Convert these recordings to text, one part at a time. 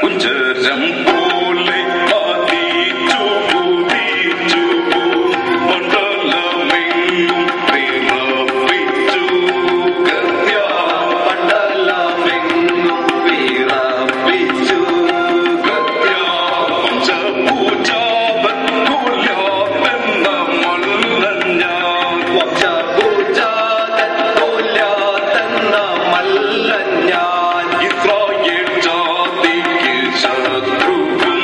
ഉജ്ജരം പോലെ പതിച്ചു കുതിച്ചു മണ്ഡലമെങ്ങും വിറപ്പിച്ചു ഗദ്യ മണ്ഡലമെങ്ങും വിറപ്പിച്ചു ഗദ്യ വംശപൂജാവൻ കൊല്ലാതെന്ന മല്ലഞ്ഞ വംശപൂജാതൻ കൊല്ലാതെന്ന മല്ലഞ്ഞ ഇസ്രായേൽ ജാതിക്ക് ശത്രുവും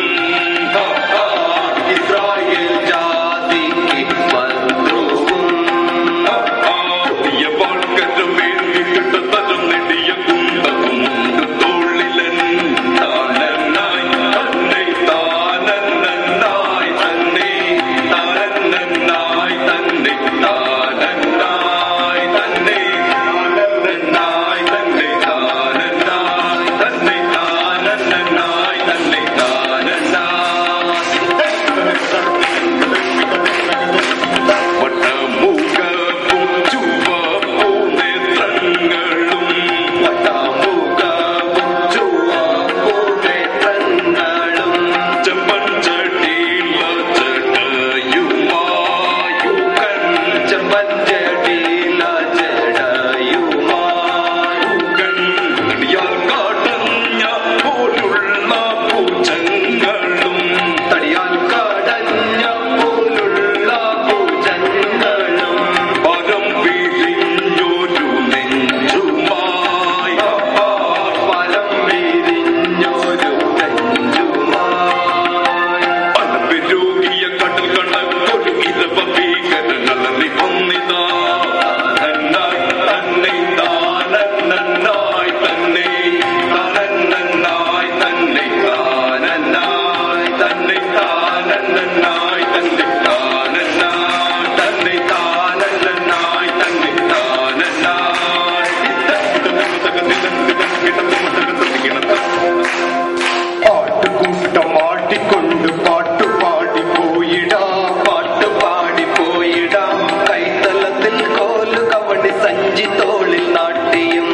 ഇസ്രായേൽ ജാതിക്ക് ശത്രുവും യവാൾക്കരമേന്തിട്ട തരം നെടിയ കുണ്ടതുമുണ്ട് തോളിലൻ താനന്നായി തന്നെ താനന്നായി തന്നെ താനന്നായി തന്നെ താനന്നായി തന്നെ താനന്നായി തന്നെ താനന്നായി തന്നെ താനന്നായി തന്നെ വട്ടമുഖവും ചുവപ്പു നേത്രങ്ങളും വട്ടമുഖവും ചുവപ്പു നേത്രങ്ങളും ചെമ്പൻ ചട്ടിയില ജടയുമായുകൻ ചെമ്പൻ ചട്ടിയില ജടയുമായുകൻ തടിയാൽ കാടഞ്ഞ പോലുള്ള പൂച്ചങ്ങളും തടിയാൽ കാടഞ്ഞ പോലുള്ള പൂച്ചങ്ങളും പരം വിരിഞ്ഞൊരു നെഞ്ചുമായി പരം വിരിഞ്ഞൊരു നെഞ്ചുമായി പലപെരുകിയ കടൽ കണക്കൊരു ഇരവ ഭീകരനലറി വന്നിതാ നന്നായി തന്നെ താനന്നായി തന്നെ താനന്നായി തന്നെ താനന്നായി തന്നെ താനന്നായി തന്നെ താനന്നായി തന്നെ താനന്നായി തന്നെ ആട്ടുകൂട്ടം ആട്ടിക്കൊണ്ട് പാട്ടുപാടി പോയിടാം പാട്ടുപാടി പോയിടാം കൈത്തലത്തിൽ കോലു കവടി സഞ്ചി തോളിൽ നാട്ടിയും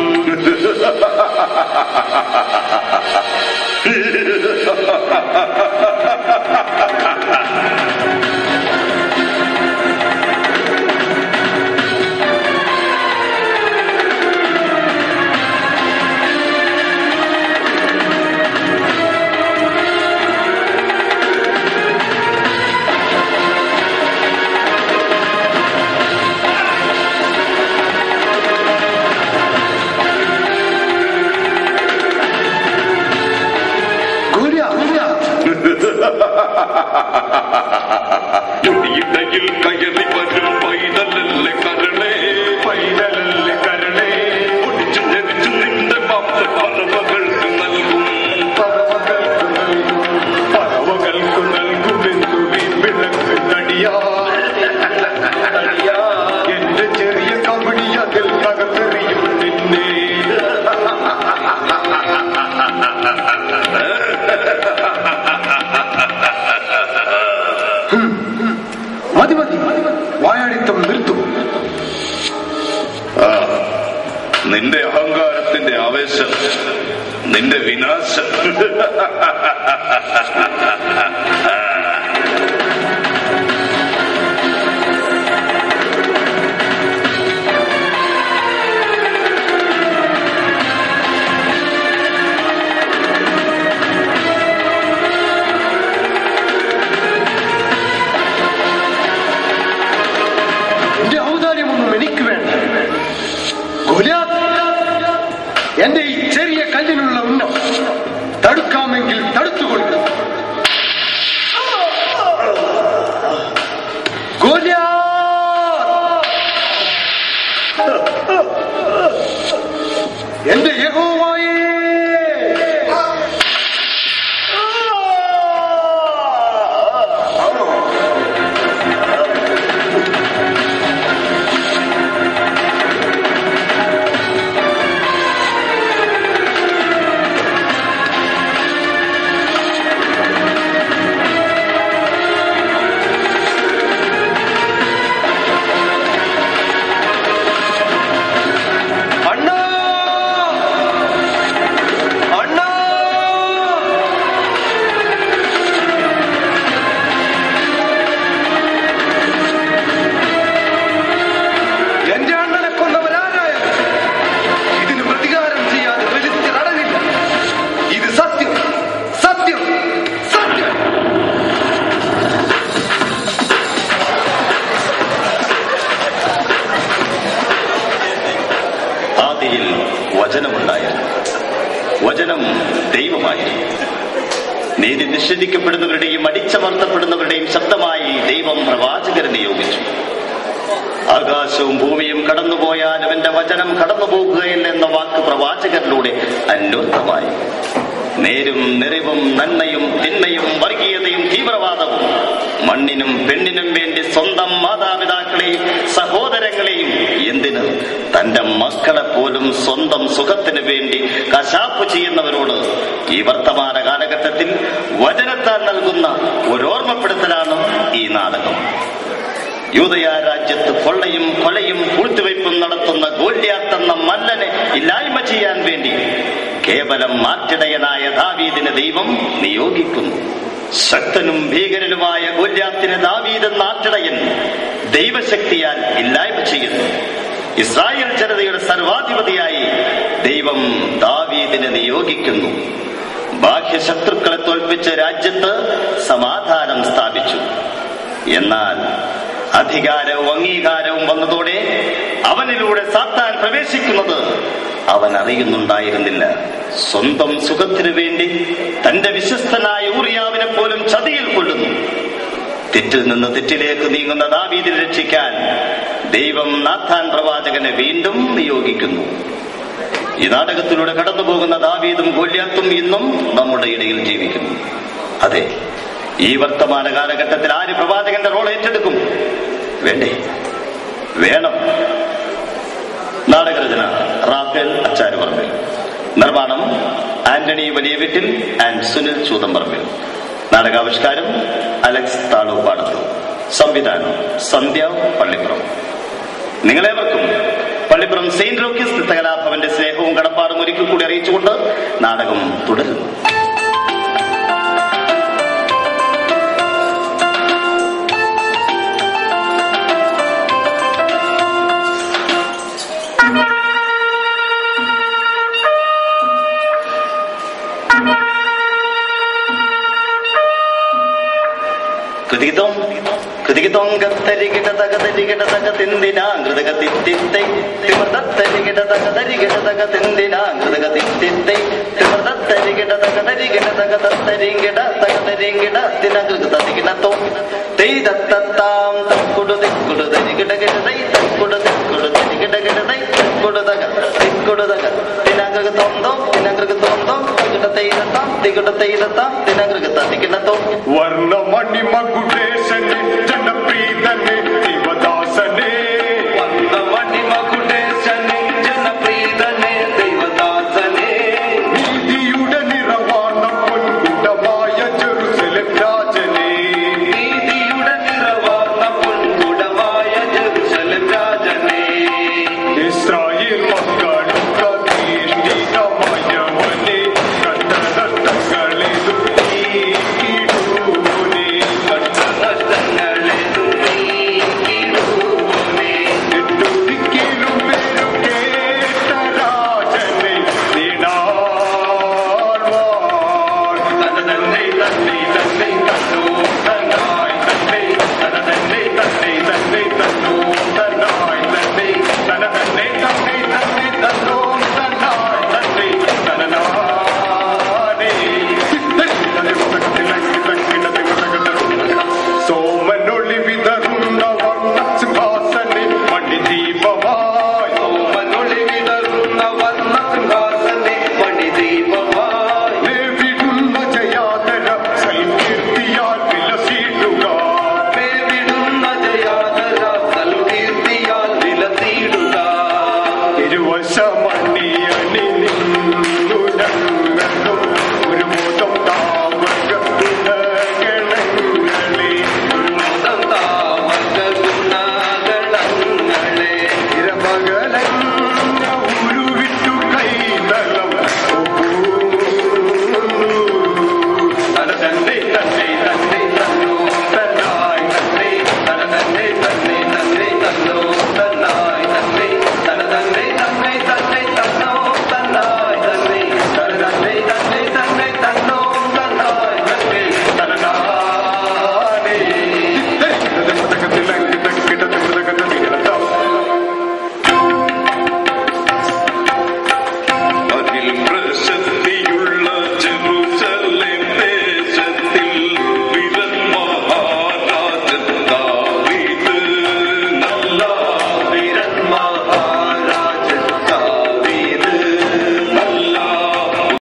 ഇടയിൽ കയറി വരും പൈതലല്ലേ കരളേ പൈതലല്ലേ കരളേ ഒടിച്ചു ഞെരിച്ചു നിന്റെ മാംസ പറവകൾക്ക് നൽകും പറവകൾക്ക് നൽകുമെന്നു വിളക്ക് നടിയാ എന്റെ ചെറിയ കബഡി അതിൽ തകർത്തെറിയും നിന്നെ മതി മതി വായാടിത്തം നിർത്തും. നിന്റെ അഹങ്കാരത്തിന്റെ ആവേശം, നിന്റെ വിനാശം. എന്റെ ഈ ചെറിയ കല്ലിനുള്ള ഉന്നം തടുക്കാമെങ്കിൽ തടുത്തുകൊള്ളു. എന്റെ യഹോവയേ, വചനം ദൈവമായിരുന്നു. നീതി നിഷേധിക്കപ്പെടുന്നവരുടെയും അടിച്ചമർത്തപ്പെടുന്നവരുടെയും ശബ്ദമായി ദൈവം പ്രവാചകരെ നിയോഗിച്ചു. ആകാശവും ഭൂമിയും കടന്നുപോയാലും എന്റെ വചനം കടന്നുപോകുകയില്ല എന്ന വാക്ക് പ്രവാചകരിലൂടെ അന്വർത്ഥമായി. നേരും നിറവും നന്മയും തിന്മയും വർഗീയതയും തീവ്രവാദവും മണ്ണിനും പെണ്ണിനും വേണ്ടി സ്വന്തം മാതാപിതാക്കളെയും സഹോദരങ്ങളെയും എന്തിന് തന്റെ മക്കളെ പോലും സ്വന്തം സുഖത്തിന് വേണ്ടി കശാപ്പ് ചെയ്യുന്നവരോട് ഈ വർത്തമാന കാലഘട്ടത്തിൽ വചനത്താൽ നൽകുന്ന ഒരോർമ്മപ്പെടുത്തലാണ് ഈ നാടകം. യൂദയ രാജ്യത്ത് കൊള്ളയും കൊലയും പൂഴ്ത്തിവയ്പും നടത്തുന്ന ഗോല്യാത്ത് എന്ന മല്ലനെ ഇല്ലായ്മ ചെയ്യാൻ വേണ്ടി കേവലം മാറ്റിടയനായ ദാവീദിനെ ദൈവം നിയോഗിക്കുന്നു. ശക്തനും ഭീകരനുമായ ഗോല്യാത്തിനെ ദാവീദ് എന്ന ആട്ടിടയൻ ദൈവശക്തിയാൽ ഇല്ലായ്മ ചെയ്യുന്നു. ഇസ്രായേൽ ജനതയുടെ സർവാധിപതിയായി ദൈവം ദാവീദിനെ നിയോഗിക്കുന്നു. ബാഹ്യശത്രുക്കളെ തോൽപ്പിച്ച രാജ്യത്ത് സമാധാനം സ്ഥാപിച്ചു. എന്നാൽ അധികാരവും അംഗീകാരവും വന്നതോടെ അവനിലൂടെ സാത്താൻ പ്രവേശിക്കുന്നത് അവൻ അറിയുന്നുണ്ടായിരുന്നില്ല. സ്വന്തം സുഖത്തിനു വേണ്ടി തന്റെ വിശ്വസ്തനായ ഊറിയാവിനെ പോലും ചതിയിൽ കൊല്ലുന്നു. തെറ്റിൽ നിന്ന് തെറ്റിലേക്ക് നീങ്ങുന്ന ദാവീദിനെ രക്ഷിക്കാൻ ദൈവം നാഥാൻ പ്രവാചകനെ വീണ്ടും നിയോഗിക്കുന്നു. ഈ നാടകത്തിലൂടെ കടന്നുപോകുന്ന ദാവീദും ഗോല്യാത്തും ഇന്നും നമ്മുടെ ഇടയിൽ ജീവിക്കുന്നു. അതെ, ഈ വർത്തമാന കാലഘട്ടത്തിൽ ആര് പ്രവാചകന്റെ റോൾ ഏറ്റെടുക്കും? വേണ്ടേ? വേണം. നാടകരചന റാഫേൽ അച്ചാരുപറമ്പിൽ. നിർമ്മാണം ആന്റണി വലിയ വീട്ടിൽ ആൻഡ് സുനിൽ ചൂതമ്പറമ്പിൽ. നാടകാവിഷ്കാരം അലക്സ് താളൂപ്പാടത്ത്. സംവിധാനം സന്ധ്യ പള്ളിപ്പുറം. നിങ്ങളേവർക്കും പള്ളിപ്പുറം സെയിന്റ് റോക്കീസ് നൃത്തകലാഭവന്റെ സ്നേഹവും കടപ്പാടും ഒരിക്കൽ കൂടി അറിയിച്ചുകൊണ്ട് നാടകം തുടരുന്നു. വർണ്ണ മണിമകുടേ